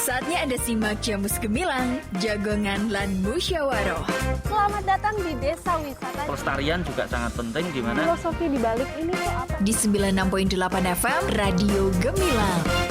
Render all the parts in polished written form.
Saatnya Anda simak Jamus Gemilang, Jagongan lan Musyawaroh. Selamat datang di Desa Wisata. Pelestarian juga sangat penting, gimana? Filosofi di balik ini tuh apa? Di 96.8 FM, Radio Gemilang.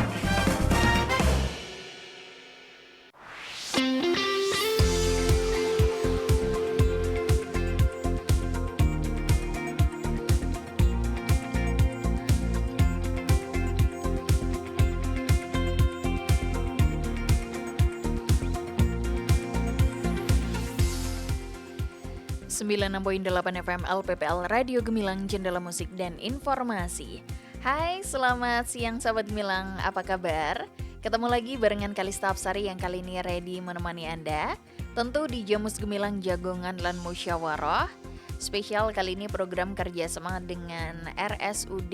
Sembilan 96.8 FM LPPL Radio Gemilang, Jendela Musik dan Informasi. Hai, selamat siang sahabat Gemilang, apa kabar? Ketemu lagi barengan Kalista Apsari yang kali ini ready menemani Anda. Tentu di Jamus Gemilang, Jagongan lan Musyawaroh. Spesial kali ini program kerjasama dengan RSUD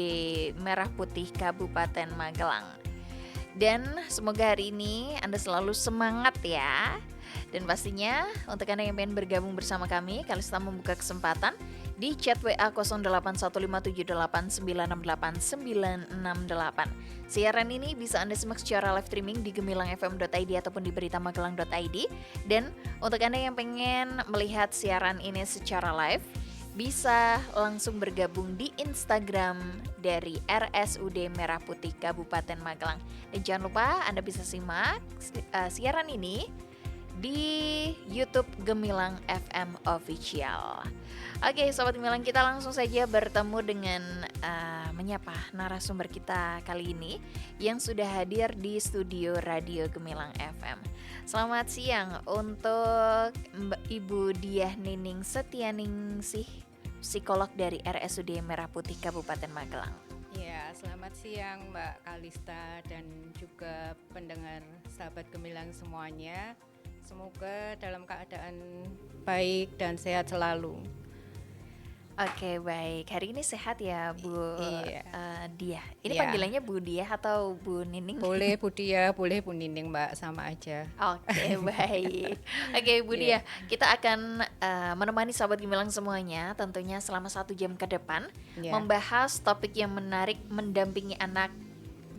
Merah Putih Kabupaten Magelang. Dan semoga hari ini Anda selalu semangat ya. Dan pastinya untuk Anda yang pengen bergabung bersama kami, Kalista membuka kesempatan di chat WA 081578968968. Siaran ini bisa Anda simak secara live streaming di gemilangfm.id ataupun di beritamagelang.id. Dan untuk Anda yang pengen melihat siaran ini secara live, bisa langsung bergabung di Instagram dari RSUD Merah Putih Kabupaten Magelang. Dan jangan lupa Anda bisa simak siaran ini di YouTube Gemilang FM Official. Oke, Sobat Gemilang, kita langsung saja bertemu dengan menyapa narasumber kita kali ini yang sudah hadir di studio Radio Gemilang FM. Selamat siang untuk Ibu Diah Nining Setianingsih, psikolog dari RSUD Merah Putih Kabupaten Magelang. Ya, selamat siang Mbak Kalista dan juga pendengar sahabat Gemilang semuanya. Semoga dalam keadaan baik dan sehat selalu. Oke, baik. Hari ini sehat ya Bu Diah. Ini Iya. panggilannya Bu Diah atau Bu Nining? Boleh Bu Diah, boleh Bu Nining Mbak, sama aja. Oke, baik. Oke, Bu Diah, kita akan menemani sahabat Gemilang semuanya tentunya selama 1 jam ke depan membahas topik yang menarik mendampingi anak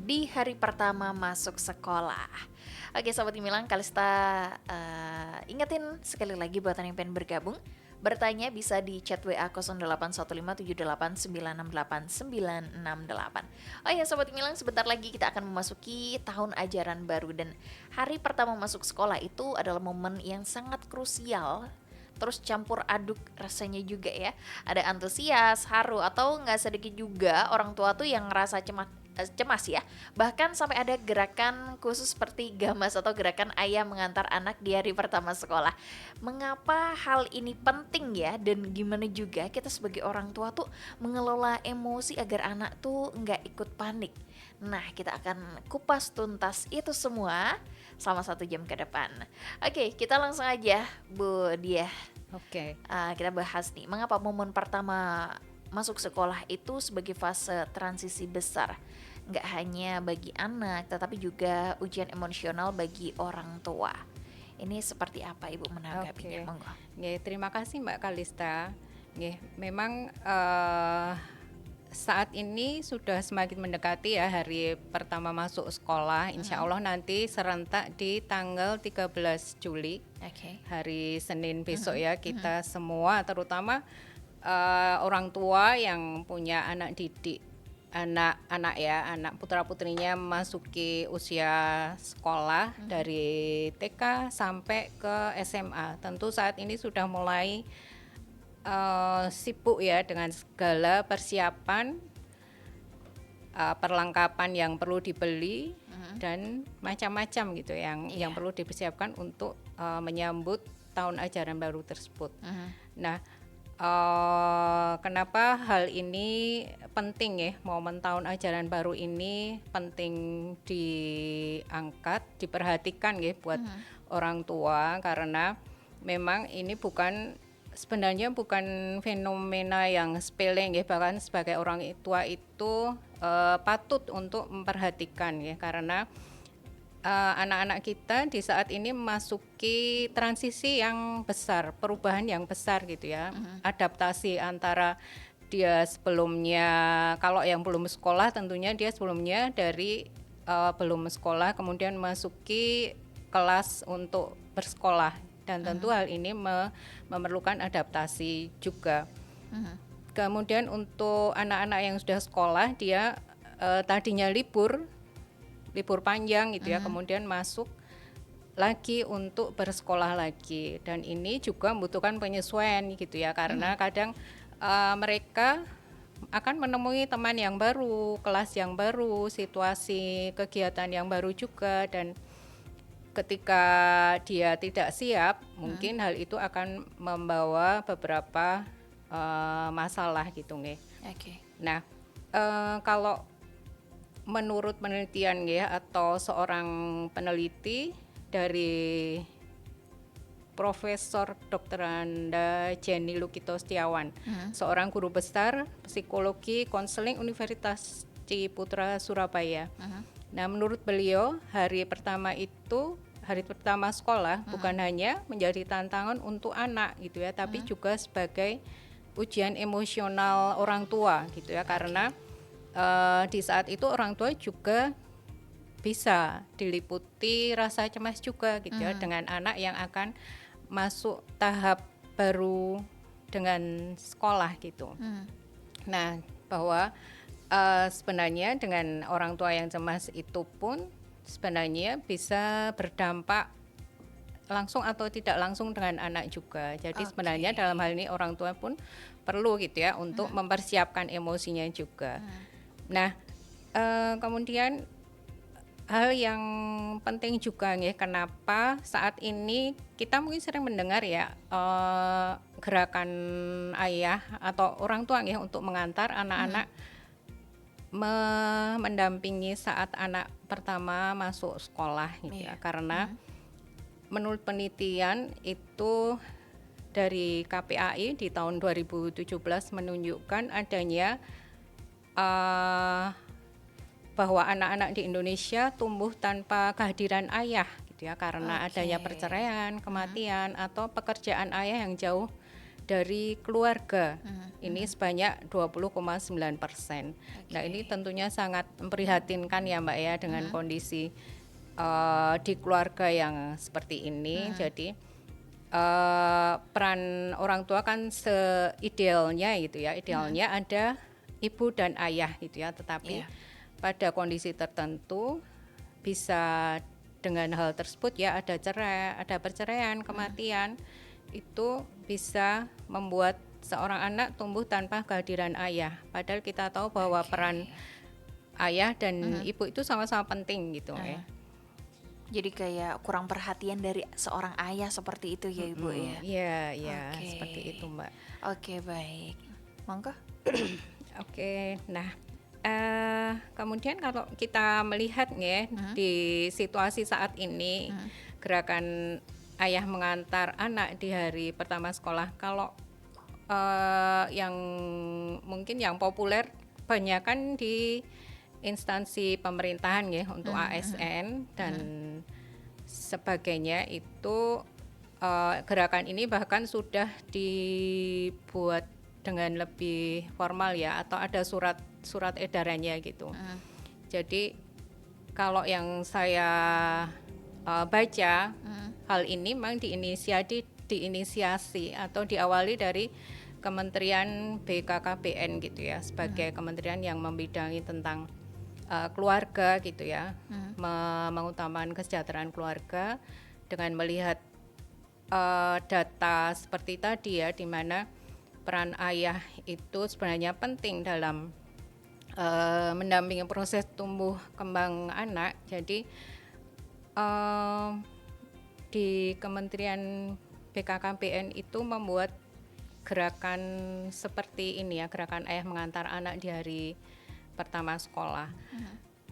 di hari pertama masuk sekolah. Oke, sahabat Gemilang, Kalista ingetin sekali lagi buat yang pengen bergabung, bertanya bisa di chat WA 081578968968. Oh ya, Sobat Gemilang, sebentar lagi kita akan memasuki tahun ajaran baru. Dan hari pertama masuk sekolah itu adalah momen yang sangat krusial. Terus campur aduk rasanya juga ya. Ada antusias, haru, atau gak sedikit juga orang tua tuh yang ngerasa cemas ya. Bahkan sampai ada gerakan khusus seperti gamas atau gerakan ayah mengantar anak di hari pertama sekolah. Mengapa hal ini penting ya, dan gimana juga kita sebagai orang tua tuh mengelola emosi agar anak tuh nggak ikut panik. Nah, kita akan kupas tuntas itu semua selama 1 jam ke depan. Oke, kita langsung aja Bu Diah. Oke. Kita bahas nih, mengapa momen pertama masuk sekolah itu sebagai fase transisi besar, nggak hanya bagi anak tetapi juga ujian emosional bagi orang tua. Ini seperti apa Ibu menanggapinya? Monggo. Terima kasih Mbak Kalista. Memang saat ini sudah semakin mendekati ya hari pertama masuk sekolah. Insya Allah nanti serentak di tanggal 13 Juli, hari Senin besok ya, kita semua terutama orang tua yang punya anak didik, anak putra putrinya memasuki usia sekolah dari TK sampai ke SMA. Tentu saat ini sudah mulai sibuk ya dengan segala persiapan, perlengkapan yang perlu dibeli dan macam-macam gitu yang perlu dipersiapkan untuk menyambut tahun ajaran baru tersebut. Nah, kenapa hal ini penting ya, momen tahun ajaran baru ini penting diangkat, diperhatikan ya buat orang tua, karena memang ini sebenarnya bukan fenomena yang sepele ya, bahkan sebagai orang tua itu patut untuk memperhatikan ya, karena anak-anak kita di saat ini memasuki transisi yang besar, perubahan yang besar gitu ya. Adaptasi antara dia sebelumnya, kalau yang belum sekolah tentunya dia sebelumnya dari belum sekolah kemudian masuki kelas untuk bersekolah, dan tentu hal ini memerlukan adaptasi juga. Kemudian untuk anak-anak yang sudah sekolah, dia tadinya libur panjang gitu ya, kemudian masuk lagi untuk bersekolah lagi, dan ini juga membutuhkan penyesuaian gitu ya, karena kadang mereka akan menemui teman yang baru, kelas yang baru, situasi kegiatan yang baru juga, dan ketika dia tidak siap, mungkin hal itu akan membawa beberapa masalah gitu nggih. Nah, kalau menurut penelitian ya, atau seorang peneliti dari Profesor Dr. Anda Jenny Lukito Setiawan, seorang guru besar psikologi konseling Universitas Ciputra Surabaya. Nah, menurut beliau hari pertama sekolah bukan hanya menjadi tantangan untuk anak gitu ya, tapi juga sebagai ujian emosional orang tua gitu ya, karena di saat itu orang tua juga bisa diliputi rasa cemas juga gitu ya, dengan anak yang akan masuk tahap baru dengan sekolah gitu. Nah, bahwa sebenarnya dengan orang tua yang cemas itu pun sebenarnya bisa berdampak langsung atau tidak langsung dengan anak juga. Jadi sebenarnya dalam hal ini orang tua pun perlu gitu ya untuk mempersiapkan emosinya juga. Nah, kemudian hal yang penting juga ya, kenapa saat ini kita mungkin sering mendengar ya gerakan ayah atau orang tua ya untuk mengantar anak-anak mendampingi saat anak pertama masuk sekolah gitu ya, karena menurut penelitian itu dari KPAI di tahun 2017 menunjukkan adanya bahwa anak-anak di Indonesia tumbuh tanpa kehadiran ayah gitu ya, karena adanya perceraian, kematian atau pekerjaan ayah yang jauh dari keluarga. Ini sebanyak 20,9%. Nah, ini tentunya sangat memprihatinkan ya Mbak ya, dengan kondisi di keluarga yang seperti ini. Jadi peran orang tua kan seidealnya gitu ya, idealnya ada ibu dan ayah gitu ya, tetapi pada kondisi tertentu bisa dengan hal tersebut ya, ada cerai, ada perceraian, kematian, itu bisa membuat seorang anak tumbuh tanpa kehadiran ayah. Padahal kita tahu bahwa peran ayah dan ibu itu sama-sama penting gitu ya. Jadi kayak kurang perhatian dari seorang ayah seperti itu ya Ibu ya? Iya, seperti itu Mbak. Oke, baik. Monggo. Oke, nah kemudian kalau kita melihat ya di situasi saat ini, gerakan ayah mengantar anak di hari pertama sekolah, kalau yang mungkin yang populer banyakan di instansi pemerintahan ya, untuk ASN dan sebagainya, itu gerakan ini bahkan sudah dibuat dengan lebih formal ya, atau ada surat edarannya gitu. Jadi kalau yang saya baca, hal ini memang diinisiasi atau diawali dari Kementerian BKKBN gitu ya, sebagai kementerian yang membidangi tentang keluarga gitu ya, mengutamakan kesejahteraan keluarga dengan melihat data seperti tadi ya, di mana peran ayah itu sebenarnya penting dalam mendampingi proses tumbuh kembang anak. Jadi di Kementerian BKKBN itu membuat gerakan seperti ini ya, gerakan ayah mengantar anak di hari pertama sekolah.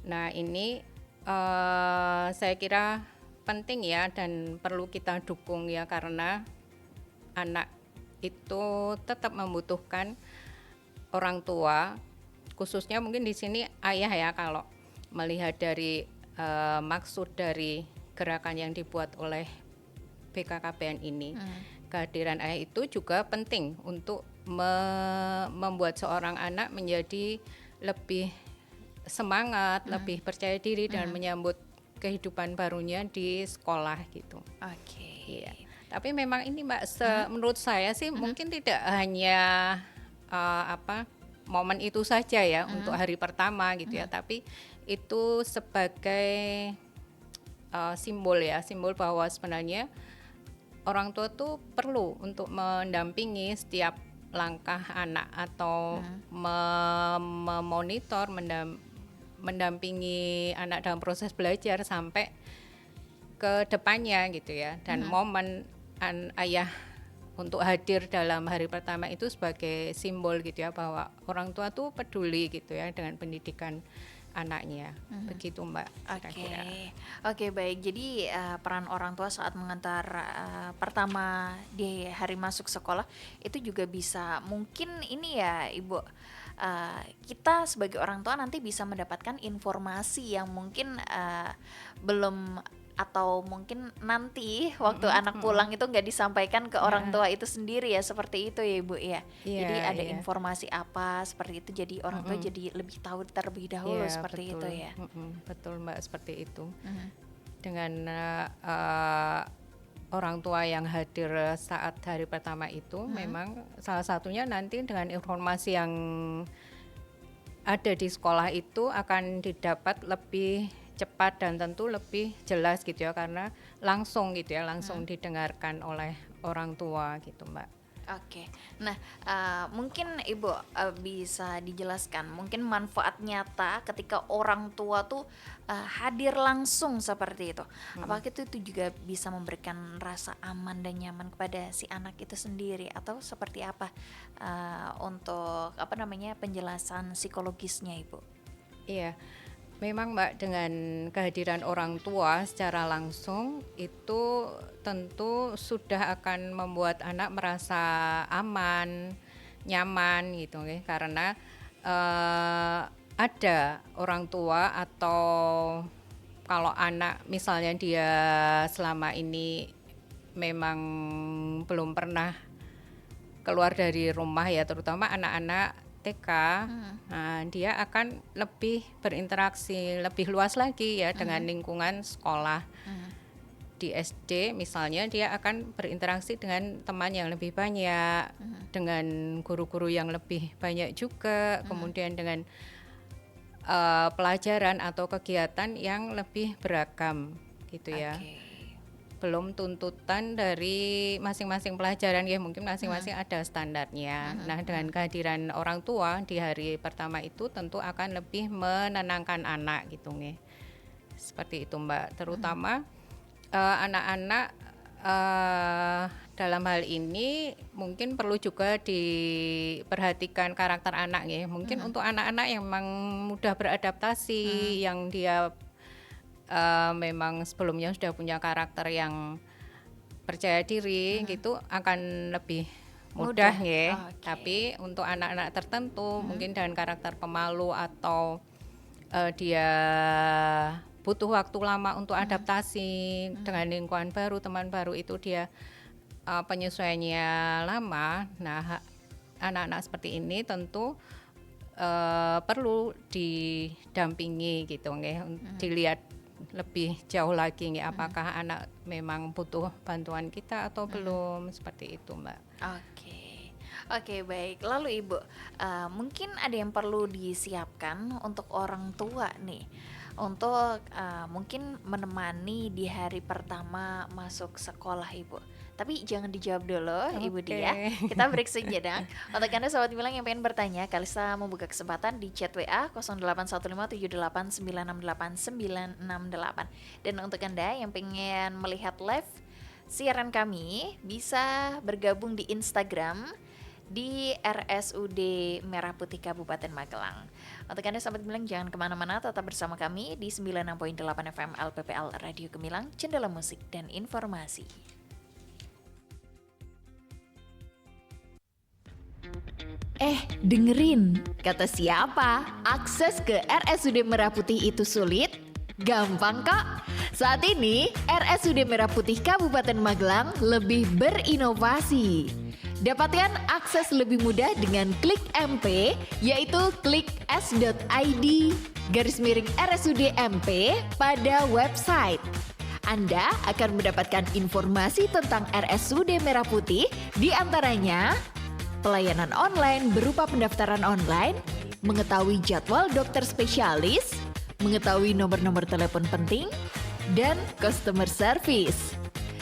Nah, ini saya kira penting ya, dan perlu kita dukung ya, karena anak itu tetap membutuhkan orang tua, khususnya mungkin di sini ayah ya, kalau melihat dari maksud dari gerakan yang dibuat oleh BKKBN ini. Kehadiran ayah itu juga penting untuk membuat seorang anak menjadi lebih semangat, lebih percaya diri dan menyambut kehidupan barunya di sekolah gitu. Oke. Iya. Tapi memang ini Mbak, menurut saya sih mungkin tidak hanya momen itu saja ya untuk hari pertama gitu ya, tapi itu sebagai simbol ya, simbol bahwa sebenarnya orang tua tuh perlu untuk mendampingi setiap langkah anak atau memonitor, mendampingi anak dalam proses belajar sampai ke depannya gitu ya. Dan momen ayah untuk hadir dalam hari pertama itu sebagai simbol gitu ya, bahwa orang tua tuh peduli gitu ya dengan pendidikan anaknya. Begitu Mbak. Oke, baik. Jadi peran orang tua saat mengantar pertama di hari masuk sekolah itu juga bisa, mungkin ini ya Ibu, kita sebagai orang tua nanti bisa mendapatkan informasi yang mungkin belum, atau mungkin nanti waktu anak pulang itu nggak disampaikan ke orang tua itu sendiri ya, seperti itu ya Ibu ya. Jadi ada informasi apa seperti itu, jadi orang tua jadi lebih tahu terlebih dahulu, seperti betul. itu ya. Betul Mbak, seperti itu. Dengan orang tua yang hadir saat hari pertama itu memang salah satunya nanti dengan informasi yang ada di sekolah itu akan didapat lebih cepat dan tentu lebih jelas gitu ya, karena langsung gitu ya, langsung didengarkan oleh orang tua gitu Mbak. Oke, nah mungkin Ibu bisa dijelaskan mungkin manfaat nyata ketika orang tua tuh hadir langsung seperti itu. Apakah itu juga bisa memberikan rasa aman dan nyaman kepada si anak itu sendiri, atau seperti apa untuk penjelasan psikologisnya Ibu? Iya. Memang Mbak, dengan kehadiran orang tua secara langsung itu tentu sudah akan membuat anak merasa aman, nyaman gitu ya, karena ada orang tua, atau kalau anak misalnya dia selama ini memang belum pernah keluar dari rumah ya, terutama anak-anak TK, dia akan lebih berinteraksi lebih luas lagi ya dengan lingkungan sekolah. Di SD misalnya dia akan berinteraksi dengan teman yang lebih banyak, dengan guru-guru yang lebih banyak juga, kemudian dengan pelajaran atau kegiatan yang lebih beragam gitu ya. Belum tuntutan dari masing-masing pelajaran ya, mungkin masing-masing ada standarnya. Nah, dengan kehadiran orang tua di hari pertama itu tentu akan lebih menenangkan anak gitu nih. Seperti itu Mbak, terutama anak-anak dalam hal ini mungkin perlu juga diperhatikan karakter anak ya. Mungkin untuk anak-anak yang memang mudah beradaptasi, yang dia memang sebelumnya sudah punya karakter yang percaya diri gitu, akan lebih mudah ya. Tapi untuk anak-anak tertentu mungkin dengan karakter pemalu atau dia butuh waktu lama untuk adaptasi dengan lingkungan baru, teman baru, itu dia penyesuaiannya lama. Nah, anak-anak seperti ini tentu perlu didampingi gitu nggih, dilihat lebih jauh lagi nih, apakah anak memang butuh bantuan kita atau belum, seperti itu Mbak. Oke, baik. Lalu Ibu, mungkin ada yang perlu disiapkan untuk orang tua nih, untuk mungkin menemani di hari pertama masuk sekolah Ibu. Tapi jangan dijawab dulu Ibu Dia. Kita break sejenak. Untuk Anda Sobat Gemilang yang pengen bertanya, Kalista membuka kesempatan di chat WA 081578968968. Dan untuk Anda yang pengen melihat live siaran kami, bisa bergabung di Instagram di RSUD Merah Putih Kabupaten Magelang. Untuk Anda Sobat Gemilang jangan kemana-mana, tetap bersama kami di 96.8 FM LPPL Radio Gemilang, Jendela Musik dan Informasi. Dengerin, kata siapa? Akses ke RSUD Merah Putih itu sulit? Gampang kok. Saat ini RSUD Merah Putih Kabupaten Magelang lebih berinovasi. Dapatkan akses lebih mudah dengan klik MP, yaitu klik s.id/RSUD MP pada website. Anda akan mendapatkan informasi tentang RSUD Merah Putih, di antaranya pelayanan online berupa pendaftaran online, mengetahui jadwal dokter spesialis, mengetahui nomor-nomor telepon penting, dan customer service.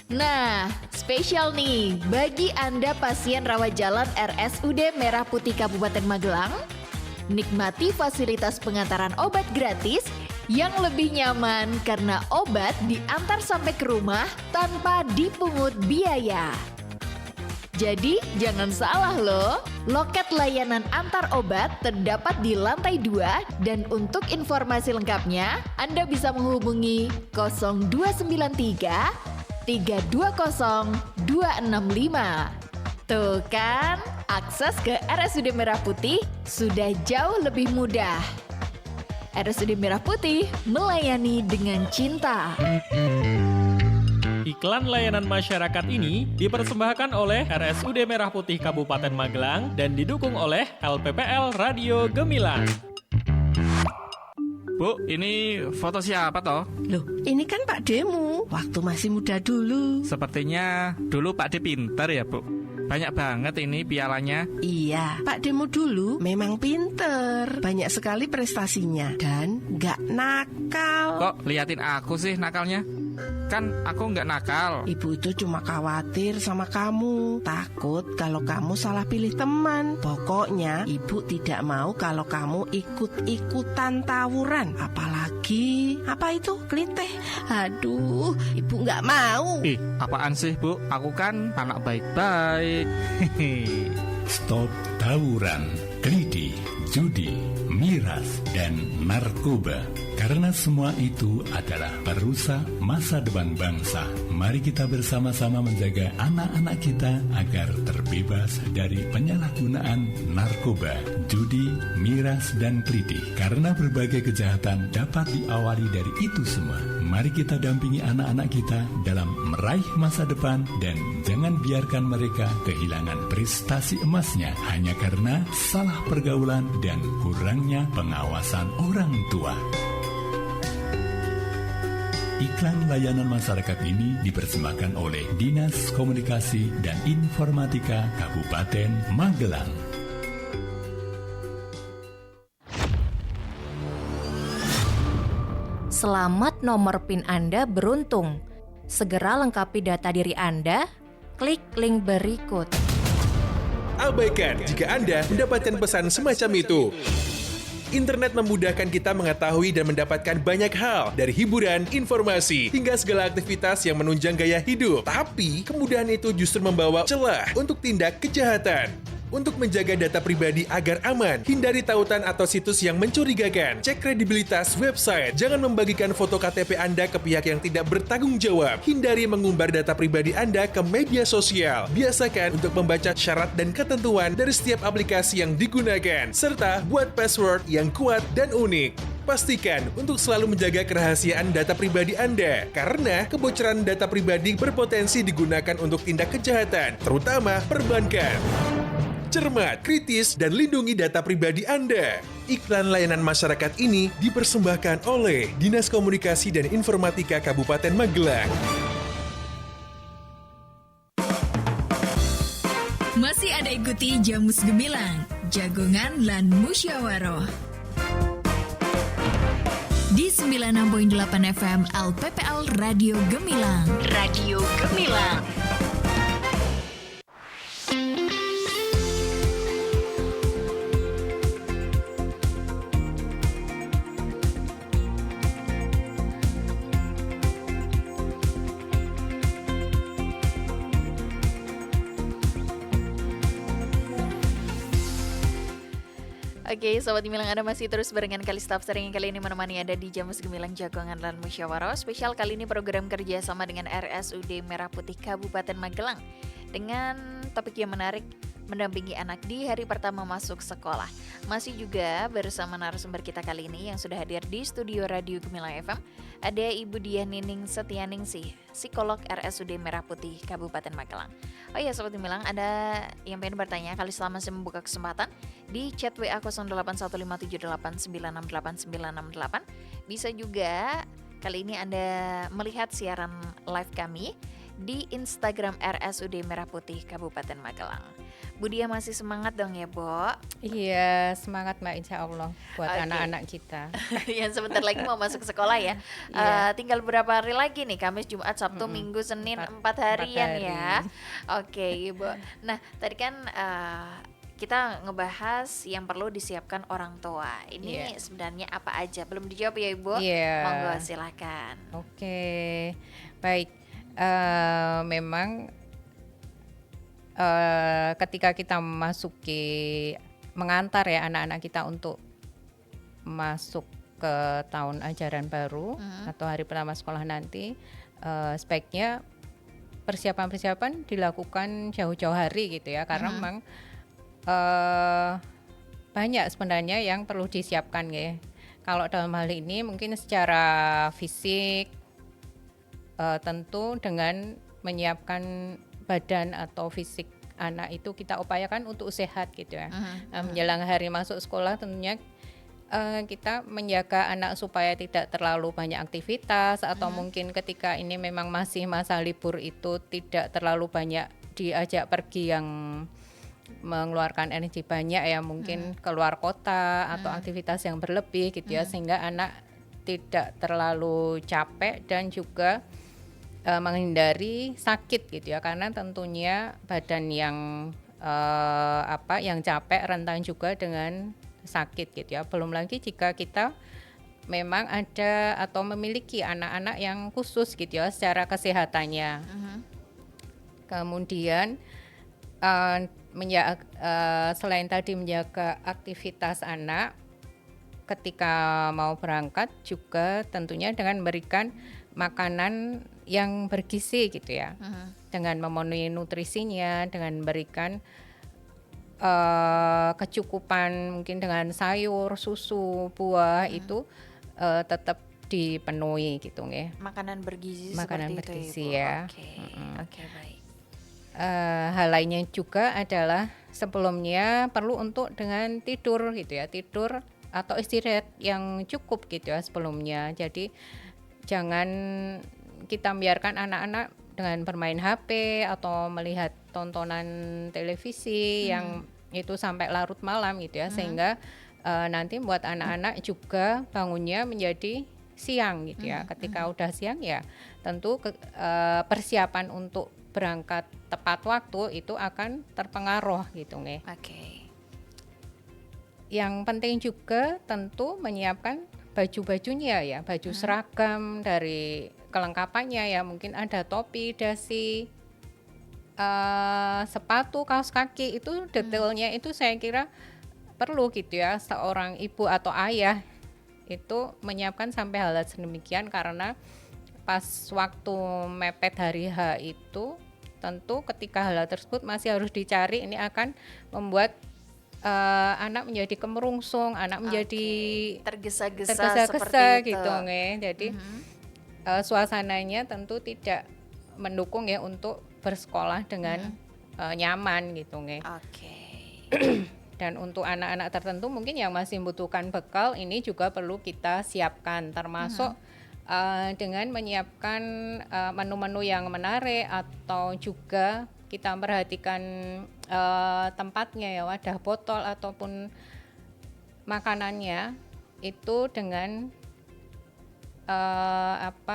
Nah, spesial nih bagi Anda pasien rawat jalan RSUD Merah Putih Kabupaten Magelang, nikmati fasilitas pengantaran obat gratis yang lebih nyaman karena obat diantar sampai ke rumah tanpa dipungut biaya. Jadi jangan salah loh, loket layanan antar obat terdapat di lantai 2 dan untuk informasi lengkapnya Anda bisa menghubungi 0293 320 265. Tuh kan, akses ke RSUD Merah Putih sudah jauh lebih mudah. RSUD Merah Putih melayani dengan cinta. Iklan layanan masyarakat ini dipersembahkan oleh RSUD Merah Putih Kabupaten Magelang dan didukung oleh LPPL Radio Gemilang. Bu, ini foto siapa toh? Loh, ini kan Pak Demu, waktu masih muda dulu. Sepertinya dulu Pak D pinter ya, Bu. Banyak banget ini pialanya. Iya, Pak Demu dulu memang pinter. Banyak sekali prestasinya dan gak nakal. Kok liatin aku sih nakalnya? Kan aku nggak nakal. Ibu itu cuma khawatir sama kamu. Takut kalau kamu salah pilih teman. Pokoknya ibu tidak mau kalau kamu ikut-ikutan tawuran. Apalagi, apa itu? Kliteh. Aduh, ibu nggak mau. Ih, apaan sih, Bu? Aku kan anak baik-baik. Stop tawuran, klitih, judi, miras, dan narkoba. Karena semua itu adalah perusak masa depan bangsa. Mari kita bersama-sama menjaga anak-anak kita agar terbebas dari penyalahgunaan narkoba, judi, miras, dan klitih. Karena berbagai kejahatan dapat diawali dari itu semua. Mari kita dampingi anak-anak kita dalam meraih masa depan dan jangan biarkan mereka kehilangan prestasi emasnya hanya karena salah pergaulan dan kurangnya pengawasan orang tua. Iklan layanan masyarakat ini dipersembahkan oleh Dinas Komunikasi dan Informatika Kabupaten Magelang. Selamat nomor PIN Anda beruntung. Segera lengkapi data diri Anda, klik link berikut. Abaikan jika Anda mendapatkan pesan semacam itu. Internet memudahkan kita mengetahui dan mendapatkan banyak hal, dari hiburan, informasi, hingga segala aktivitas yang menunjang gaya hidup. Tapi, kemudahan itu justru membawa celah untuk tindak kejahatan. Untuk menjaga data pribadi agar aman, hindari tautan atau situs yang mencurigakan. Cek kredibilitas website. Jangan membagikan foto KTP Anda ke pihak yang tidak bertanggung jawab. Hindari mengumbar data pribadi Anda ke media sosial. Biasakan untuk membaca syarat dan ketentuan dari setiap aplikasi yang digunakan. Serta buat password yang kuat dan unik. Pastikan untuk selalu menjaga kerahasiaan data pribadi Anda, karena kebocoran data pribadi berpotensi digunakan untuk tindak kejahatan, terutama perbankan. Cermat, kritis, dan lindungi data pribadi Anda. Iklan layanan masyarakat ini dipersembahkan oleh Dinas Komunikasi dan Informatika Kabupaten Magelang. Masih ada ikuti Jamus Gemilang, Jagongan lan Musyawaroh. Di 96.8 FM LPPL Radio Gemilang. Radio Gemilang. Oke, Sobat Gemilang, Anda masih terus barengan Kalista Sering yang kali ini menemani Anda di Jamus Gemilang Jagongan dan Musyawaroh. Spesial kali ini program kerja sama dengan RSUD Merah Putih Kabupaten Magelang dengan topik yang menarik, mendampingi anak di hari pertama masuk sekolah. Masih juga bersama narasumber kita kali ini yang sudah hadir di studio Radio Gemilang FM, ada Ibu Diah Nining Setianingsih, psikolog RSUD Merah Putih Kabupaten Magelang. Oh iya Sobat Gemilang, ada yang pengen bertanya, kali selama saya membuka kesempatan di chat WA 081578968968. Bisa juga kali ini Anda melihat siaran live kami di Instagram RSUD Merah Putih Kabupaten Magelang. Bu Diah masih semangat dong ya, Bo? Iya, semangat Mbak, insya Allah buat anak-anak kita. Yang sebentar lagi mau masuk sekolah ya. Tinggal berapa hari lagi nih? Kamis, Jumat, Sabtu, Minggu, Senin, 4 harian ya. Oke, Bu. Nah, tadi kan kita ngebahas yang perlu disiapkan orang tua. Ini sebenarnya apa aja? Belum dijawab ya, Ibu? Monggo silakan. Oke, baik. Memang ketika kita mengantar ya anak-anak kita untuk masuk ke tahun ajaran baru atau hari pertama sekolah nanti, sebaiknya persiapan-persiapan dilakukan jauh-jauh hari gitu ya, karena memang banyak sebenarnya yang perlu disiapkan ya. Kalau dalam hal ini mungkin secara fisik, tentu dengan menyiapkan badan atau fisik anak itu kita upayakan untuk sehat gitu ya. Menjelang hari masuk sekolah tentunya kita menjaga anak supaya tidak terlalu banyak aktivitas, atau mungkin ketika ini memang masih masa libur itu tidak terlalu banyak diajak pergi yang mengeluarkan energi banyak ya, mungkin keluar kota atau aktivitas yang berlebih gitu ya, sehingga anak tidak terlalu capek dan juga menghindari sakit gitu ya, karena tentunya badan yang yang capek rentan juga dengan sakit gitu ya. Belum lagi jika kita memang ada atau memiliki anak-anak yang khusus gitu ya secara kesehatannya. Kemudian selain tadi menjaga aktivitas anak ketika mau berangkat, juga tentunya dengan memberikan makanan yang bergizi gitu ya, dengan memenuhi nutrisinya, dengan memberikan kecukupan mungkin dengan sayur, susu, buah itu tetap dipenuhi gitu ya. Makanan bergizi Makanan seperti bergizi itu, Ibu. ya. Oke, baik. Hal lainnya juga adalah sebelumnya perlu untuk dengan tidur gitu ya, tidur atau istirahat yang cukup gitu ya sebelumnya. Jadi jangan kita biarkan anak-anak dengan bermain HP atau melihat tontonan televisi yang itu sampai larut malam gitu ya, sehingga nanti buat anak-anak juga bangunnya menjadi siang gitu ya. Ketika udah siang ya tentu persiapan untuk berangkat tepat waktu itu akan terpengaruh gitu nih. Yang penting juga tentu menyiapkan baju-bajunya ya, baju seragam dari kelengkapannya ya, mungkin ada topi, dasi, sepatu, kaos kaki, itu detailnya itu saya kira perlu gitu ya, seorang ibu atau ayah itu menyiapkan sampai hal sedemikian, karena pas waktu mepet hari H itu tentu ketika hal tersebut masih harus dicari, ini akan membuat anak menjadi kemerungsung, anak menjadi tergesa-gesa seperti gitu nge. Jadi suasananya tentu tidak mendukung ya untuk bersekolah dengan nyaman gitu nge. Dan untuk anak-anak tertentu mungkin yang masih membutuhkan bekal, ini juga perlu kita siapkan, termasuk dengan menyiapkan menu-menu yang menarik, atau juga kita memperhatikan tempatnya ya, wadah botol ataupun makanannya itu dengan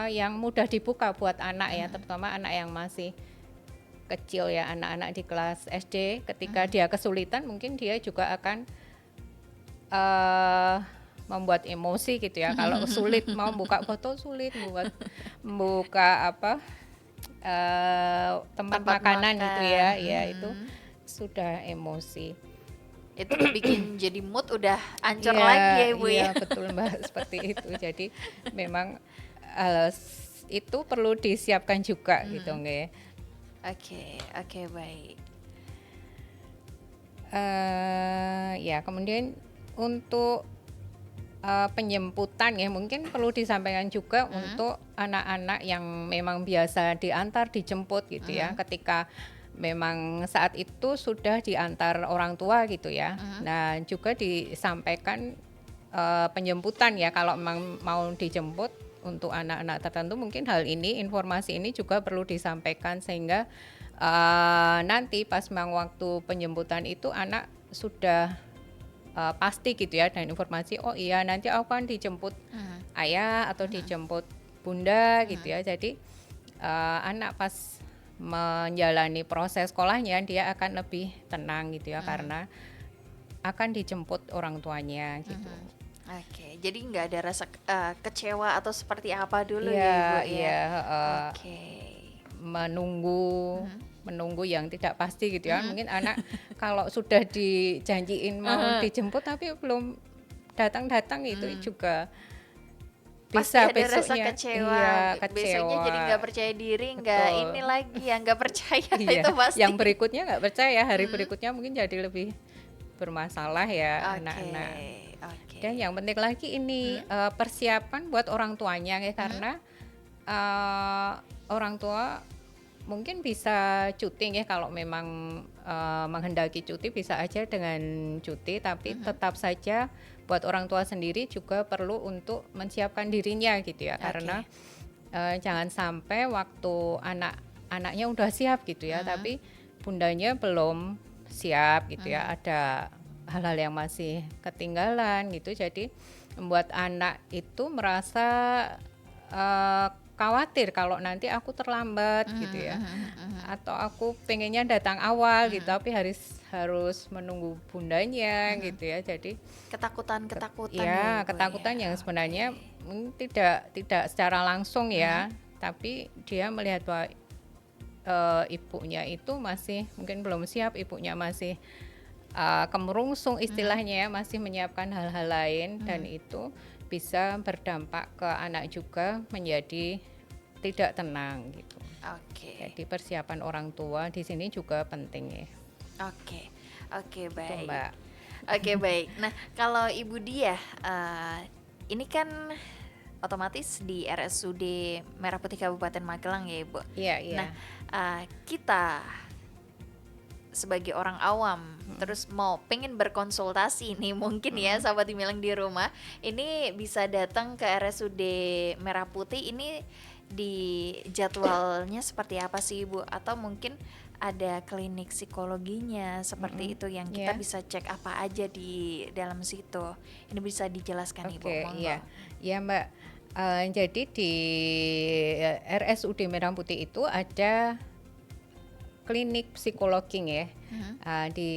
yang mudah dibuka buat anak ya, terutama anak yang masih kecil ya, anak-anak di kelas SD. Ketika dia kesulitan mungkin dia juga akan membuat emosi gitu ya. Kalau sulit mau buka botol, sulit buka tempat makanan gitu ya, ya itu sudah emosi. Itu bikin jadi mood udah ancur lagi ya Ibu ya. Iya betul Mbak, seperti itu. Jadi memang itu perlu disiapkan juga gitu nggih. Oke, baik. Ya, kemudian untuk penjemputan ya mungkin perlu disampaikan juga untuk anak-anak yang memang biasa diantar dijemput gitu ya, ketika memang saat itu sudah diantar orang tua gitu ya. Nah, juga disampaikan penjemputan ya, kalau memang mau dijemput untuk anak-anak tertentu, mungkin hal ini, informasi ini juga perlu disampaikan sehingga nanti pas memang waktu penjemputan itu anak sudah pasti gitu ya, dan informasi, oh iya nanti aku kan dijemput ayah atau dijemput bunda gitu ya. Jadi anak pas menjalani proses sekolahnya dia akan lebih tenang gitu ya, karena akan dijemput orang tuanya gitu. Oke, jadi nggak ada rasa kecewa atau seperti apa dulu Iya, ya Ibu ya? iya, Oke. menunggu yang tidak pasti gitu ya. Mungkin anak kalau sudah dijanjiin mau dijemput tapi belum datang-datang itu juga Pasti bisa ada rasa besoknya kecewa. iya, Besoknya jadi nggak percaya diri, nggak Betul. ini lagi ya, nggak percaya Iya, itu pasti. yang berikutnya nggak percaya, hari berikutnya mungkin jadi lebih bermasalah ya anak-anak. Dan yang penting lagi ini persiapan buat orang tuanya ya, karena orang tua mungkin bisa cuti ya, kalau memang menghendaki cuti bisa aja dengan cuti, tapi tetap saja buat orang tua sendiri juga perlu untuk menyiapkan dirinya gitu ya, karena jangan sampai waktu anaknya udah siap gitu ya, tapi bundanya belum siap gitu ya, ada hal-hal yang masih ketinggalan gitu, jadi membuat anak itu merasa khawatir kalau nanti aku terlambat gitu ya, atau aku pengennya datang awal gitu tapi harus menunggu bundanya gitu ya. Jadi ketakutan ya, ketakutan yang sebenarnya tidak secara langsung ya, tapi dia melihat bahwa ibunya itu masih mungkin belum siap, ibunya masih kemerungsung istilahnya ya, masih menyiapkan hal-hal lain, dan itu bisa berdampak ke anak juga menjadi tidak tenang gitu. Jadi persiapan orang tua di sini juga penting ya. Oke, baik. Itu, Mbak. Oke, baik. Nah, kalau Ibu Diah, ini kan otomatis di RSUD Merah Putih Kabupaten Magelang ya Ibu. Iya. Nah, kita sebagai orang awam terus pengen berkonsultasi nih mungkin ya sahabat Gemilang di rumah, ini bisa datang ke RSUD Merah Putih. Ini di jadwalnya seperti apa sih Ibu, atau mungkin ada klinik psikologinya seperti itu yang kita bisa cek apa aja di dalam situ. Ini bisa dijelaskan Ibu, monggo. Iya Mbak. Jadi di RSUD Merah Putih itu ada klinik psikologi ya. Di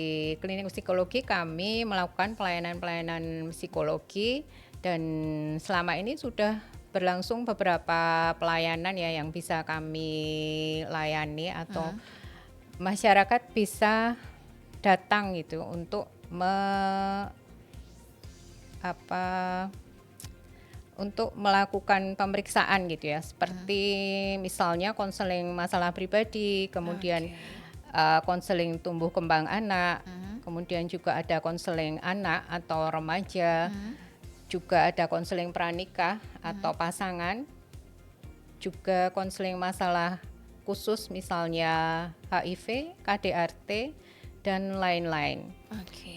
klinik psikologi kami melakukan pelayanan psikologi, dan selama ini sudah berlangsung beberapa pelayanan ya yang bisa kami layani, atau masyarakat bisa datang gitu untuk untuk melakukan pemeriksaan gitu ya, seperti misalnya konseling masalah pribadi, kemudian konseling tumbuh kembang anak, kemudian juga ada konseling anak atau remaja, juga ada konseling pranikah atau pasangan, juga konseling masalah khusus misalnya HIV, KDRT, dan lain-lain.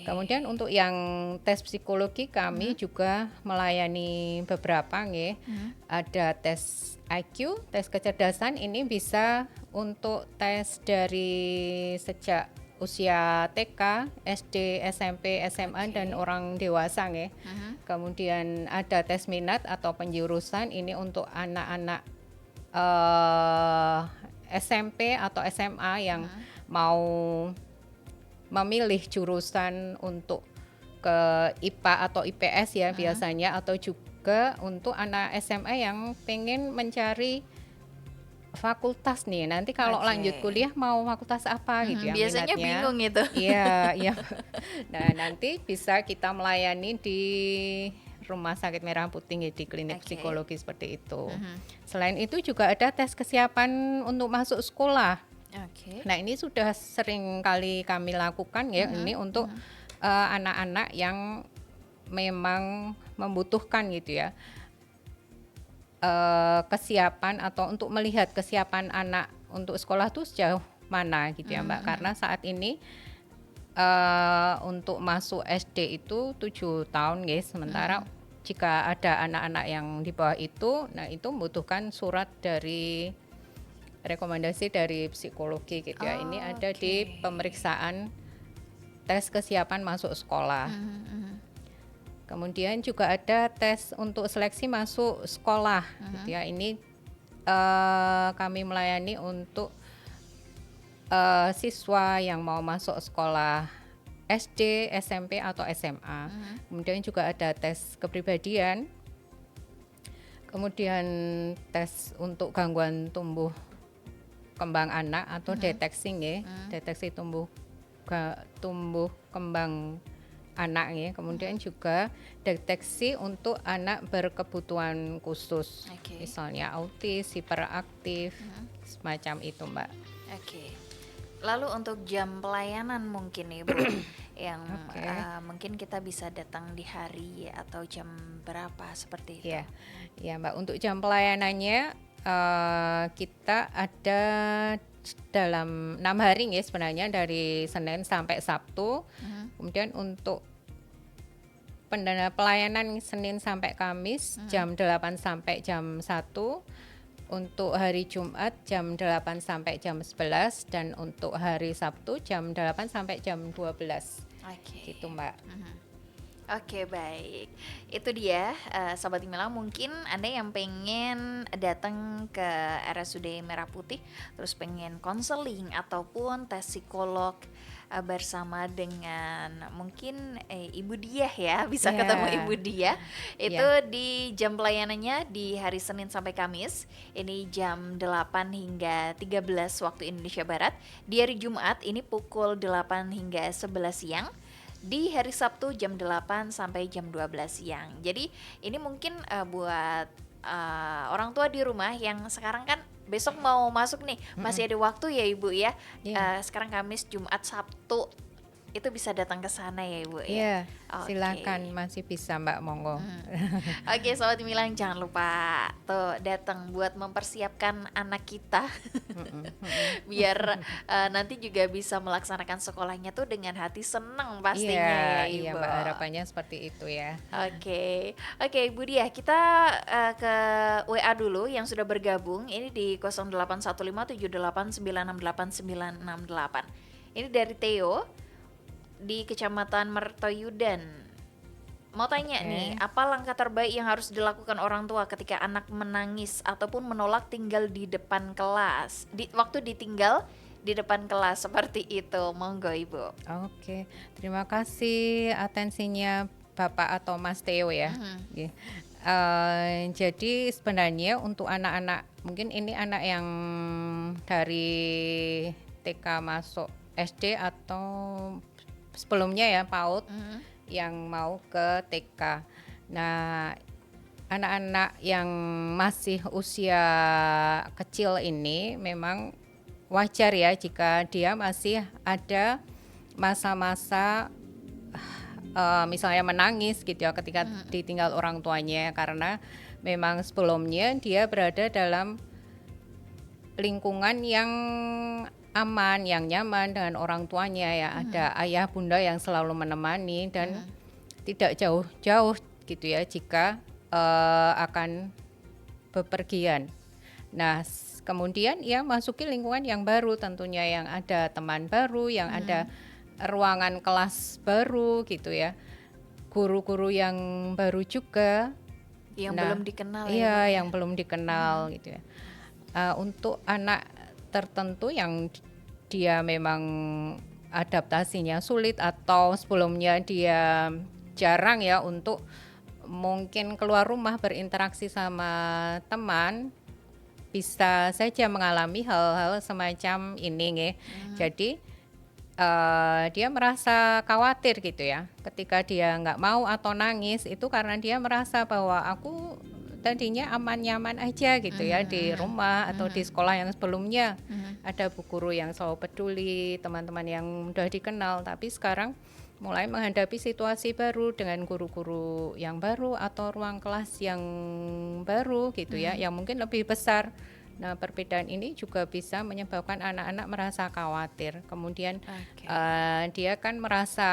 Kemudian untuk yang tes psikologi kami juga melayani beberapa nggih. Ada tes IQ, tes kecerdasan, ini bisa untuk tes dari sejak usia TK, SD, SMP, SMA dan orang dewasa nggih. Kemudian ada tes minat atau penjurusan, ini untuk anak-anak SMP atau SMA yang mau memilih jurusan untuk ke IPA atau IPS ya biasanya, atau juga untuk anak SMA yang pengen mencari fakultas nih, nanti kalau lanjut kuliah mau fakultas apa gitu ya. Biasanya minatnya. Bingung itu. Iya. Nah, nanti bisa kita melayani di Rumah Sakit Merah Putih di klinik psikologi seperti itu. Selain itu juga ada tes kesiapan untuk masuk sekolah. Oke. Nah, ini sudah sering kali kami lakukan ya, ini untuk anak-anak yang memang membutuhkan gitu ya. Kesiapan atau untuk melihat kesiapan anak untuk sekolah tuh sejauh mana gitu ya Mbak. Karena saat ini untuk masuk SD itu 7 tahun guys, sementara jika ada anak-anak yang di bawah itu, nah itu membutuhkan surat dari rekomendasi dari psikologi gitu ya. Ini ada di pemeriksaan tes kesiapan masuk sekolah. Kemudian juga ada tes untuk seleksi masuk sekolah gitu ya. Ini kami melayani untuk siswa yang mau masuk sekolah SD, SMP atau SMA. Kemudian juga ada tes kepribadian. Kemudian tes untuk gangguan tumbuh kembang anak atau deteksi ya. Deteksi tumbuh kembang anak ya. Kemudian juga deteksi untuk anak berkebutuhan khusus. Misalnya autis, hiperaktif, semacam itu Mbak. Oke. Lalu untuk jam pelayanan mungkin Ibu yang mungkin kita bisa datang di hari atau jam berapa seperti itu? Ya Mbak, untuk jam pelayanannya kita ada dalam 6 hari ya sebenarnya, dari Senin sampai Sabtu. Kemudian untuk pelayanan Senin sampai Kamis jam 8 sampai jam 1. Untuk hari Jumat jam 8 sampai jam 11, dan untuk hari Sabtu jam 8 sampai jam 12. Gitu Mbak. Oke, baik. Itu dia Sobat Gemilang, mungkin Anda yang pengen datang ke RSUD Merah Putih terus pengen konseling ataupun tes psikolog bersama dengan mungkin Ibu Diah ya, bisa ketemu Ibu Diah. Itu di jam pelayanannya di hari Senin sampai Kamis. Ini jam 8 hingga 13 waktu Indonesia Barat. Di hari Jumat ini pukul 8 hingga 11 siang. Di hari Sabtu jam 8 sampai jam 12 siang. Jadi ini mungkin buat orang tua di rumah yang sekarang kan besok mau masuk nih, masih ada waktu ya Ibu ya. Sekarang Kamis, Jumat, Sabtu itu bisa datang ke sana ya Ibu ya. Iya, silakan, masih bisa Mbak, monggo. Oke, Sobat Gemilang, jangan lupa tuh datang buat mempersiapkan anak kita biar nanti juga bisa melaksanakan sekolahnya tuh dengan hati senang pastinya ya Ibu. Iya Mbak, harapannya seperti itu ya. Oke, Ibu Diah, kita ke WA dulu yang sudah bergabung. Ini di 081578968968. Ini dari Theo di Kecamatan Mertoyudan. Mau tanya nih, apa langkah terbaik yang harus dilakukan orang tua ketika anak menangis ataupun menolak tinggal di depan kelas? Waktu ditinggal di depan kelas seperti itu, monggo Ibu. Oke, terima kasih atensinya Bapak atau Mas Theo ya. Jadi sebenarnya untuk anak-anak, mungkin ini anak yang dari TK masuk SD atau sebelumnya ya PAUD, yang mau ke TK. Nah, anak-anak yang masih usia kecil ini memang wajar ya jika dia masih ada masa-masa misalnya menangis gitu ya ketika ditinggal orang tuanya, karena memang sebelumnya dia berada dalam lingkungan yang aman, yang nyaman dengan orang tuanya ya. Ada ayah bunda yang selalu menemani dan tidak jauh-jauh gitu ya jika akan bepergian. Nah, kemudian ia masuki lingkungan yang baru tentunya, yang ada teman baru, yang ada ruangan kelas baru gitu ya. Guru-guru yang baru juga. Yang belum dikenal ya. Yang belum dikenal gitu ya. Untuk anak tertentu yang dia memang adaptasinya sulit atau sebelumnya dia jarang ya untuk mungkin keluar rumah berinteraksi sama teman, bisa saja mengalami hal-hal semacam ini. Jadi dia merasa khawatir gitu ya ketika dia nggak mau atau nangis, itu karena dia merasa bahwa aku tadinya aman nyaman aja gitu ya di rumah atau di sekolah yang sebelumnya. Ada bu guru yang selalu peduli, teman-teman yang udah dikenal, tapi sekarang mulai menghadapi situasi baru dengan guru-guru yang baru atau ruang kelas yang baru gitu ya, yang mungkin lebih besar. Nah, perbedaan ini juga bisa menyebabkan anak-anak merasa khawatir. Kemudian dia kan merasa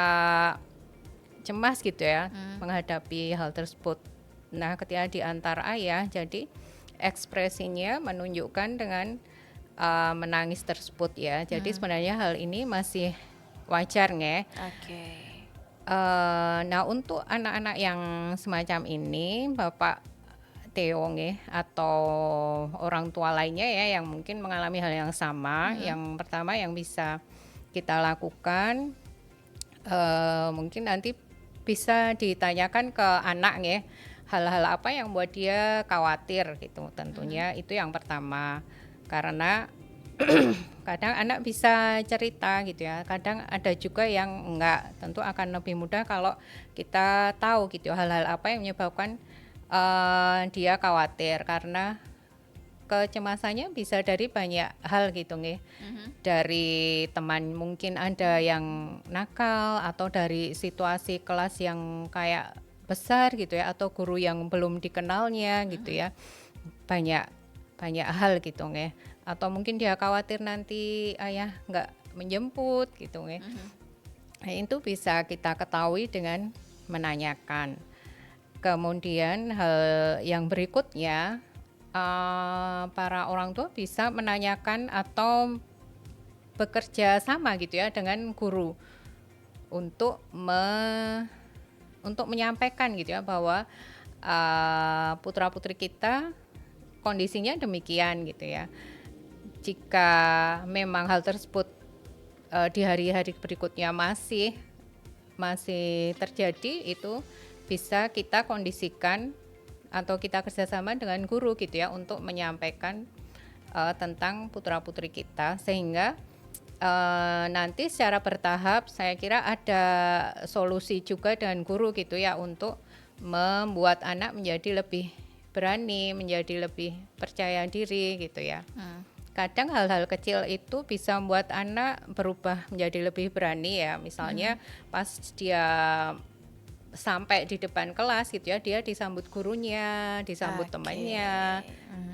cemas gitu ya menghadapi hal tersebut. Nah, ketika diantar ayah, jadi ekspresinya menunjukkan dengan menangis tersebut ya. Jadi sebenarnya hal ini masih wajar nggih. Nah, untuk anak-anak yang semacam ini, Bapak Theo nggih, atau orang tua lainnya ya yang mungkin mengalami hal yang sama, yang pertama yang bisa kita lakukan mungkin nanti bisa ditanyakan ke anak nggih, hal-hal apa yang buat dia khawatir gitu. Tentunya itu yang pertama. Karena kadang anak bisa cerita gitu ya, kadang ada juga yang enggak. Tentu akan lebih mudah kalau kita tahu gitu hal-hal apa yang menyebabkan dia khawatir, karena kecemasannya bisa dari banyak hal gitu nggih. Dari teman mungkin ada yang nakal, atau dari situasi kelas yang kayak besar gitu ya, atau guru yang belum dikenalnya gitu ya. Banyak hal gitu nggih. Atau mungkin dia khawatir nanti ayah nggak menjemput gitu nggih. Nah, itu bisa kita ketahui dengan menanyakan. Kemudian hal yang berikutnya, para orang tua bisa menanyakan atau bekerja sama gitu ya dengan guru untuk menyampaikan gitu ya bahwa putra-putri kita kondisinya demikian gitu ya. Jika memang hal tersebut di hari-hari berikutnya masih terjadi, itu bisa kita kondisikan atau kita kerjasama dengan guru gitu ya untuk menyampaikan tentang putra-putri kita, sehingga nanti secara bertahap saya kira ada solusi juga dengan guru gitu ya untuk membuat anak menjadi lebih berani, menjadi lebih percaya diri gitu ya. Kadang hal-hal kecil itu bisa membuat anak berubah menjadi lebih berani ya. Misalnya pas dia sampai di depan kelas gitu ya, dia disambut gurunya, disambut temannya,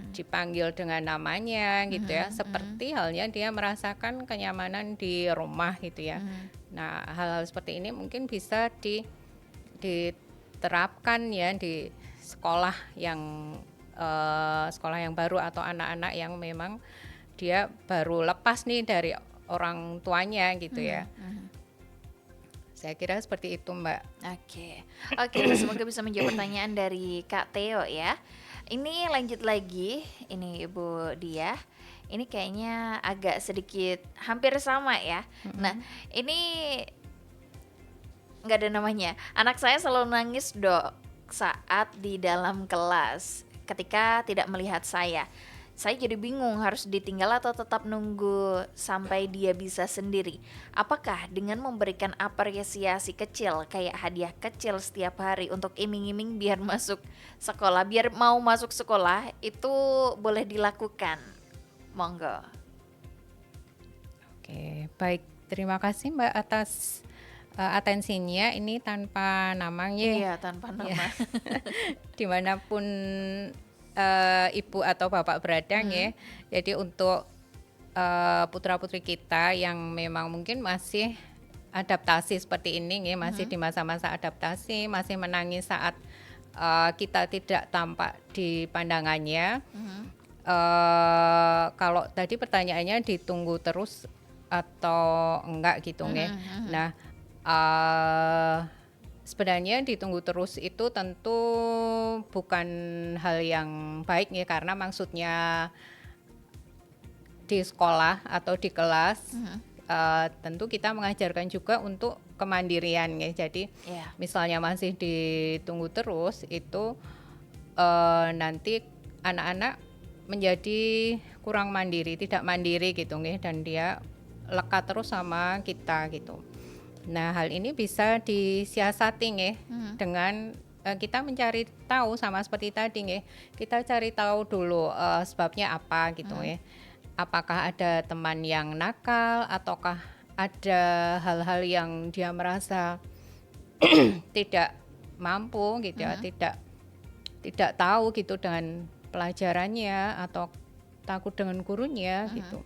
dipanggil dengan namanya gitu ya, seperti halnya dia merasakan kenyamanan di rumah gitu ya. Nah, hal-hal seperti ini mungkin bisa diterapkan ya di sekolah yang baru, atau anak-anak yang memang dia baru lepas nih dari orang tuanya gitu ya. Saya kira seperti itu, Mbak. Oke, semoga bisa menjawab pertanyaan dari Kak Theo ya. Ini lanjut lagi, ini Ibu Diah. Ini kayaknya agak sedikit hampir sama ya. Nah, ini nggak ada namanya. Anak saya selalu nangis, Dok, saat di dalam kelas ketika tidak melihat saya. Saya jadi bingung harus ditinggal atau tetap nunggu sampai dia bisa sendiri. Apakah dengan memberikan apresiasi kecil kayak hadiah kecil setiap hari untuk iming-iming biar masuk sekolah, biar mau masuk sekolah, itu boleh dilakukan? Monggo. Oke, baik. Terima kasih Mbak atas atensinya. Ini tanpa namanya. Iya, tanpa nama. Ya. Dimanapun ibu atau bapak berada ya. Jadi untuk putra-putri kita yang memang mungkin masih adaptasi seperti ini ya, masih di masa-masa adaptasi, masih menangis saat kita tidak tampak di pandangannya. Kalau tadi pertanyaannya ditunggu terus atau enggak gitu ya. Nah, sebenarnya ditunggu terus itu tentu bukan hal yang baik ya, karena maksudnya di sekolah atau di kelas tentu kita mengajarkan juga untuk kemandirian ya. Jadi misalnya masih ditunggu terus itu nanti anak-anak menjadi kurang mandiri, tidak mandiri gitu ya, dan dia lekat terus sama kita gitu. Nah, hal ini bisa disiasati ya dengan kita mencari tahu sama seperti tadi nggih. Kita cari tahu dulu sebabnya apa gitu ya. Apakah ada teman yang nakal ataukah ada hal-hal yang dia merasa tidak mampu gitu ya, tidak tahu gitu dengan pelajarannya atau takut dengan gurunya gitu.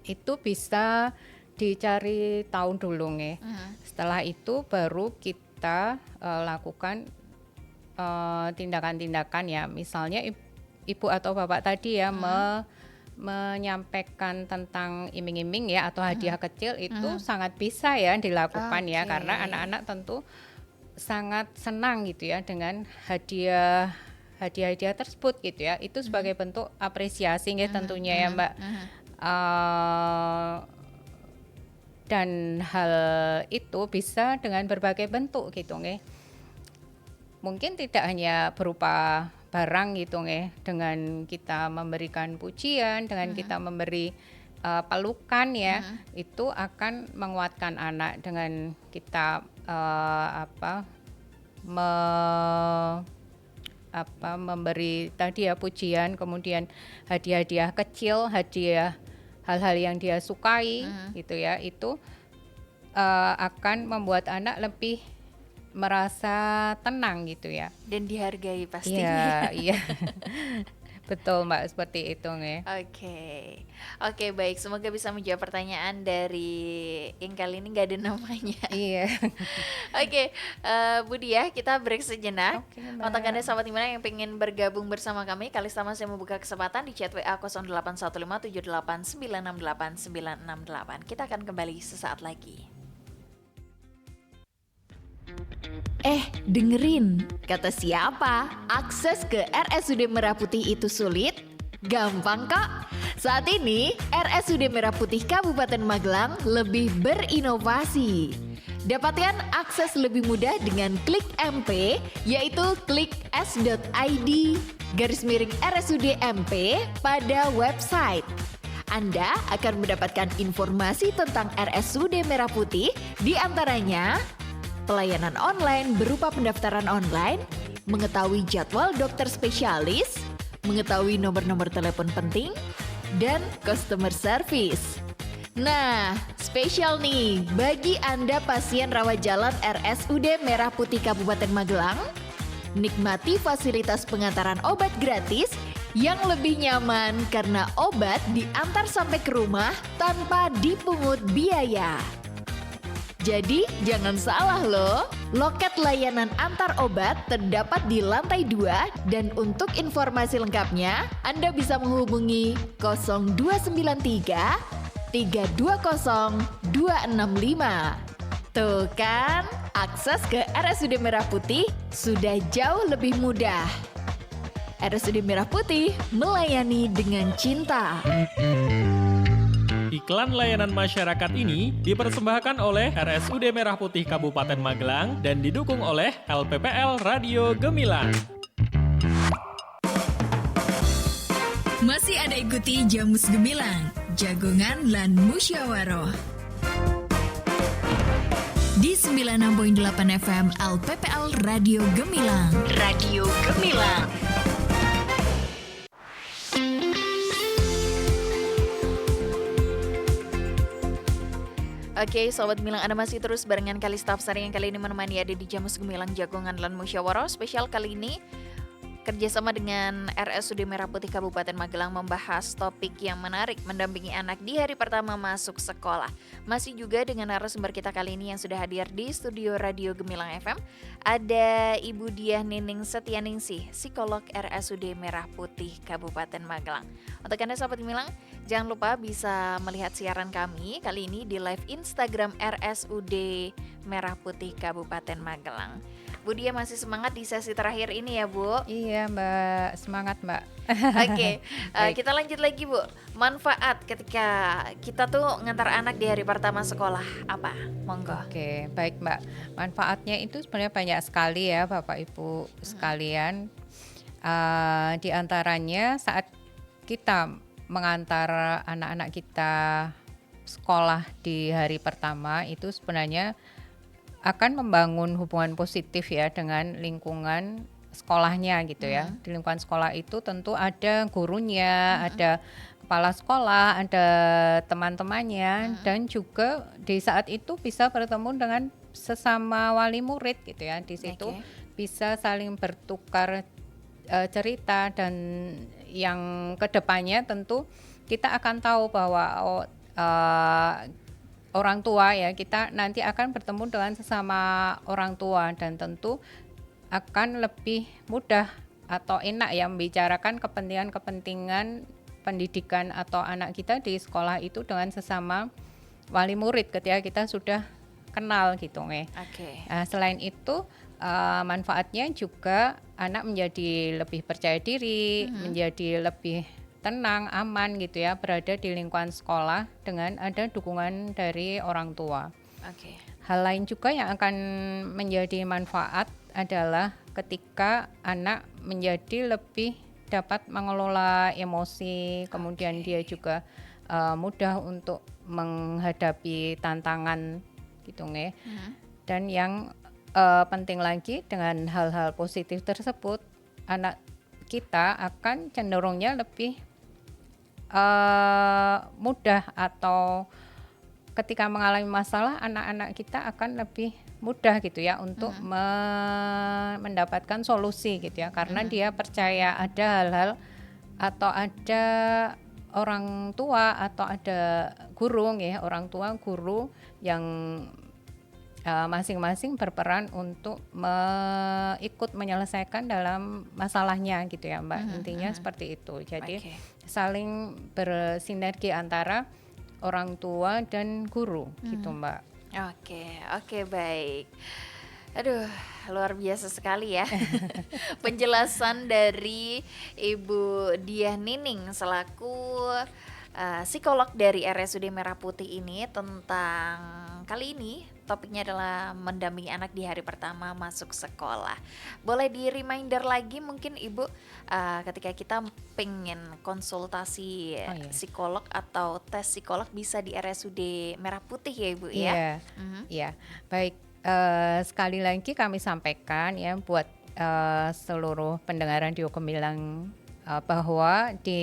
Itu bisa dicari tahu dulu nggih. Setelah itu baru kita lakukan tindakan-tindakan ya, misalnya ibu atau bapak tadi ya menyampaikan tentang iming-iming ya atau hadiah kecil itu sangat bisa ya dilakukan ya, karena anak-anak tentu sangat senang gitu ya dengan hadiah tersebut gitu ya. Itu sebagai bentuk apresiasi ya tentunya ya Mbak. Dan hal itu bisa dengan berbagai bentuk gitu nggih. Mungkin tidak hanya berupa barang gitu nggih, dengan kita memberikan pujian, dengan kita memberi pelukan ya, itu akan menguatkan anak. Dengan kita memberi tadi ya pujian, kemudian hadiah-hadiah kecil, hadiah hal-hal yang dia sukai gitu ya, itu akan membuat anak lebih merasa tenang gitu ya. Dan dihargai pastinya. Iya. Betul Mbak, seperti itu nih. Oke, baik. Semoga bisa menjawab pertanyaan dari yang kali ini nggak ada namanya. Iya. Oke, Bu Diah, kita break sejenak. Untuk Anda sahabat Gemilang yang pengen bergabung bersama kami, Kalista masih membuka kesempatan di chat WA 081578968968. Kita akan kembali sesaat lagi. Dengerin, kata siapa? Akses ke RSUD Merah Putih itu sulit? Gampang kok. Saat ini, RSUD Merah Putih Kabupaten Magelang lebih berinovasi. Dapatkan akses lebih mudah dengan klik MP, yaitu klik s.id/RSUD MP pada website. Anda akan mendapatkan informasi tentang RSUD Merah Putih, di antaranya pelayanan online berupa pendaftaran online, mengetahui jadwal dokter spesialis, mengetahui nomor-nomor telepon penting, dan customer service. Nah, spesial nih bagi Anda pasien rawat jalan RSUD Merah Putih Kabupaten Magelang, nikmati fasilitas pengantaran obat gratis yang lebih nyaman karena obat diantar sampai ke rumah tanpa dipungut biaya. Jadi jangan salah loh, loket layanan antar obat terdapat di lantai 2 dan untuk informasi lengkapnya Anda bisa menghubungi 0293 320 265. Tuh kan, akses ke RSUD Merah Putih sudah jauh lebih mudah. RSUD Merah Putih melayani dengan cinta. Iklan layanan masyarakat ini dipersembahkan oleh RSUD Merah Putih Kabupaten Magelang dan didukung oleh LPPL Radio Gemilang. Masih ada ikuti Jamus Gemilang, Jagongan lan Musyawaroh. Di 96.8 FM LPPL Radio Gemilang. Radio Gemilang. Oke, Sobat Gemilang, Anda masih terus barengan Kalista Afsari yang kali ini menemani ada di Jamus Gemilang Jagongan lan Musyawaroh. Spesial kali ini kerjasama dengan RSUD Merah Putih Kabupaten Magelang membahas topik yang menarik, mendampingi anak di hari pertama masuk sekolah. Masih juga dengan narasumber kita kali ini yang sudah hadir di studio Radio Gemilang FM, ada Ibu Diah Nining Setianingsih, psikolog RSUD Merah Putih Kabupaten Magelang. Untuk Anda sahabat Gemilang, jangan lupa bisa melihat siaran kami kali ini di live Instagram RSUD Merah Putih Kabupaten Magelang. Bu Diah masih semangat di sesi terakhir ini ya Bu? Iya Mbak, semangat Mbak. Oke, kita lanjut lagi Bu. Manfaat ketika kita tuh ngantar anak di hari pertama sekolah apa? Monggo. Oke, baik Mbak. Manfaatnya itu sebenarnya banyak sekali ya Bapak Ibu sekalian. Di antaranya saat kita mengantar anak-anak kita sekolah di hari pertama itu sebenarnya akan membangun hubungan positif ya dengan lingkungan sekolahnya gitu ya. Di lingkungan sekolah itu tentu ada gurunya, ada kepala sekolah, ada teman-temannya, dan juga di saat itu bisa bertemu dengan sesama wali murid gitu ya. Di situ bisa saling bertukar cerita, dan yang kedepannya tentu kita akan tahu bahwa orang tua ya, kita nanti akan bertemu dengan sesama orang tua, dan tentu akan lebih mudah atau enak ya membicarakan kepentingan pendidikan atau anak kita di sekolah itu dengan sesama wali murid ketika kita sudah kenal gitu nih. Nah, selain itu manfaatnya juga anak menjadi lebih percaya diri, menjadi lebih tenang, aman gitu ya, berada di lingkungan sekolah dengan ada dukungan dari orang tua. Hal lain juga yang akan menjadi manfaat adalah ketika anak menjadi lebih dapat mengelola emosi, kemudian dia juga mudah untuk menghadapi tantangan gitu nggih. Dan yang penting lagi, dengan hal-hal positif tersebut anak kita akan cenderungnya lebih mudah, atau ketika mengalami masalah anak-anak kita akan lebih mudah gitu ya untuk mendapatkan solusi gitu ya, karena dia percaya ada hal-hal atau ada orang tua atau ada guru ya, orang tua guru yang masing-masing berperan untuk ikut menyelesaikan dalam masalahnya gitu ya Mbak. Intinya seperti itu. Jadi saling bersinergi antara orang tua dan guru gitu Mbak. Oke, baik. Aduh, luar biasa sekali ya penjelasan dari Ibu Diah Nining selaku psikolog dari RSUD Merah Putih ini, tentang kali ini topiknya adalah mendampingi anak di hari pertama masuk sekolah. Boleh di-reminder lagi mungkin Ibu, ketika kita pengen konsultasi psikolog atau tes psikolog bisa di RSUD Merah Putih ya Ibu ya? Iya, baik. Sekali lagi kami sampaikan ya buat seluruh pendengar Radio Gemilang bahwa di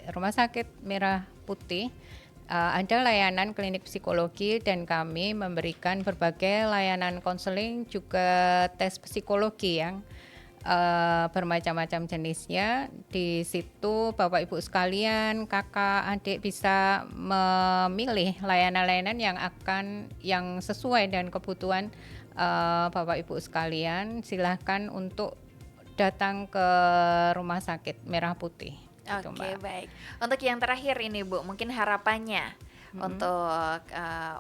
Rumah Sakit Merah Putih ada layanan klinik psikologi, dan kami memberikan berbagai layanan konseling juga tes psikologi yang bermacam-macam jenisnya. Di situ Bapak Ibu sekalian, kakak, adik bisa memilih layanan-layanan yang sesuai dengan kebutuhan Bapak Ibu sekalian. Silahkan untuk datang ke Rumah Sakit Merah Putih. Baik. Untuk yang terakhir ini Bu, mungkin harapannya untuk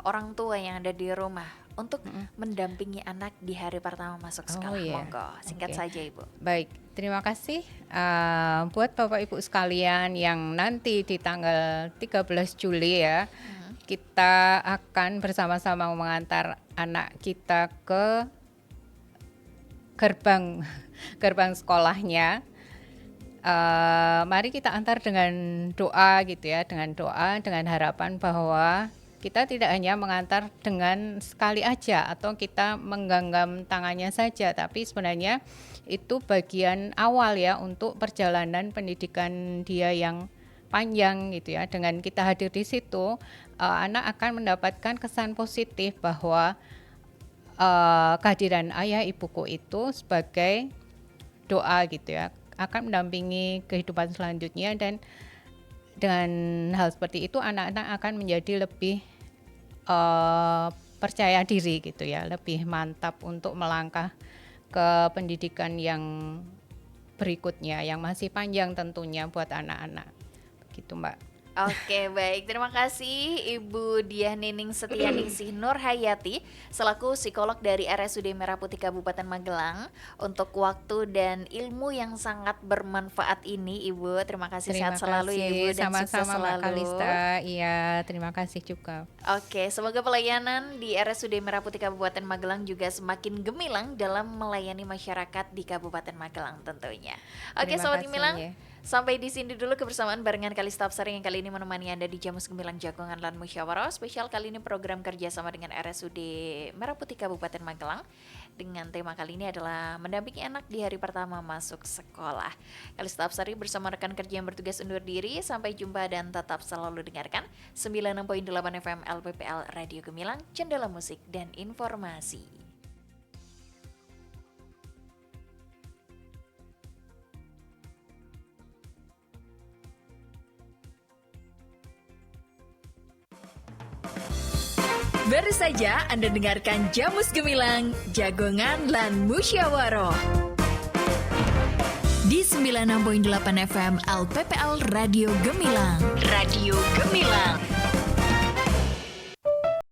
orang tua yang ada di rumah untuk mendampingi anak di hari pertama masuk sekolah. Monggo, singkat saja Ibu. Baik, terima kasih buat Bapak Ibu sekalian yang nanti di tanggal 13 Juli ya, kita akan bersama-sama mengantar anak kita ke gerbang sekolahnya. Mari kita antar dengan doa gitu ya, dengan harapan bahwa kita tidak hanya mengantar dengan sekali aja atau kita menggenggam tangannya saja, tapi sebenarnya itu bagian awal ya untuk perjalanan pendidikan dia yang panjang gitu ya. Dengan kita hadir di situ, anak akan mendapatkan kesan positif bahwa kehadiran ayah ibuku itu sebagai doa gitu ya, akan mendampingi kehidupan selanjutnya, dan dengan hal seperti itu anak-anak akan menjadi lebih percaya diri gitu ya, lebih mantap untuk melangkah ke pendidikan yang berikutnya yang masih panjang tentunya buat anak-anak. Begitu Mbak. Baik. Terima kasih Ibu Diah Nining Setianingsih Nur Hayati selaku psikolog dari RSUD Merah Putih Kabupaten Magelang untuk waktu dan ilmu yang sangat bermanfaat ini Ibu. Terima kasih, sehat selalu ya Ibu, dan sukses selalu. Sama-sama Mbak Kalista. Iya, terima kasih juga. Semoga pelayanan di RSUD Merah Putih Kabupaten Magelang juga semakin gemilang dalam melayani masyarakat di Kabupaten Magelang tentunya. Sobat Gemilang, Sampai di sini dulu kebersamaan barengan Kalista Absari yang kali ini menemani Anda di Jamus Gemilang Jagongan lan Musyawarah. Spesial kali ini program kerjasama dengan RSUD Merah Putih Kabupaten Magelang. Dengan tema kali ini adalah mendampingi anak di hari pertama masuk sekolah. Kalista Absari bersama rekan kerja yang bertugas undur diri. Sampai jumpa dan tetap selalu dengarkan 96.8 FM LPPL Radio Gemilang, Jendela Musik dan Informasi. Baru saja Anda dengarkan Jamus Gemilang, Jagongan lan Musyawarah di 96.8 FM LPPL Radio Gemilang. Radio Gemilang.